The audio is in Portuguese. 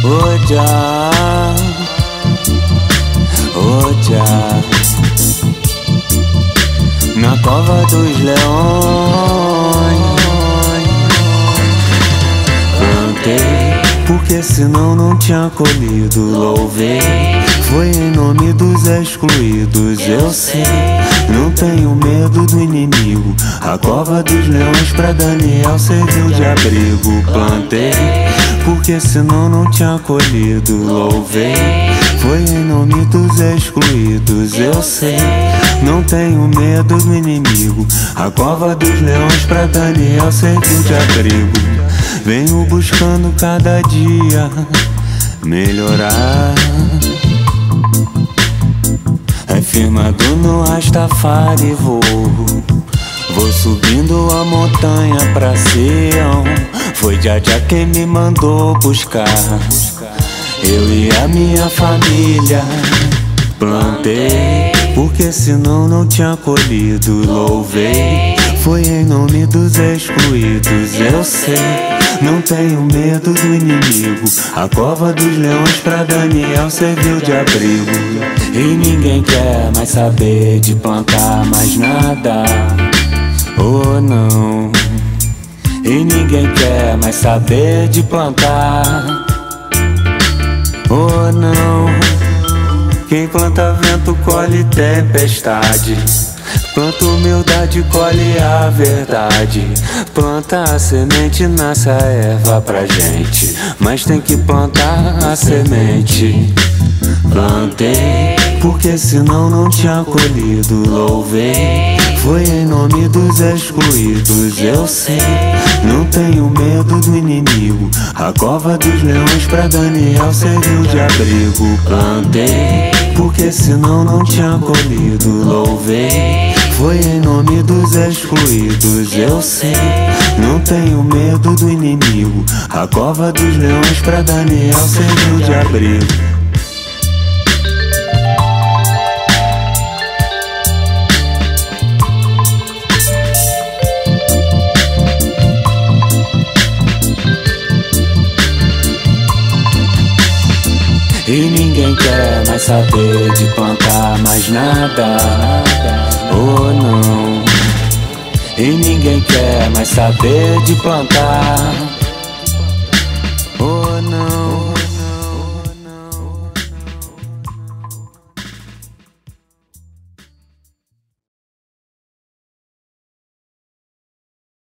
Oh Jah, oh Jah, na cova dos leões plantei, porque senão não tinha colhido. Louvei, foi em nome dos excluídos. Eu sei, não tenho medo do inimigo. A cova dos leões pra Daniel serviu de abrigo. Plantei, porque senão não tinha colhido. Louvei, foi em nome dos excluídos. Eu sei, não tenho medo do inimigo. A cova dos leões pra Daniel serviu de abrigo. Venho buscando cada dia melhorar, é firmado no Rastafari vou subindo a montanha pra Sião. Foi Jah quem me mandou buscar, eu e a minha família. Plantei, porque senão não tinha colhido. Louvei, foi em nome dos excluídos. Eu sei, não tenho medo do inimigo. A cova dos leões pra Daniel serviu de abrigo. E ninguém quer mais saber de plantar mais nada. Oh não. E ninguém quer mais saber de plantar. Oh não. Quem planta vento colhe tempestade. Planta humildade, colhe a verdade. Planta a semente, nasce a erva pra gente, mas tem que plantar a semente. Plantei, porque senão não tinha colhido. Louvei, foi em nome dos excluídos. Eu sei, não tenho medo do inimigo. A cova dos leões pra Daniel serviu de abrigo. Plantei, porque senão não tinha colhido. Louvei, foi em nome dos excluídos. Eu sei, não tenho medo do inimigo. A cova dos leões pra Daniel serviu de abrigo. E ninguém quer mais saber de plantar mais nada. Oh não. E ninguém quer mais saber de plantar. Oh não.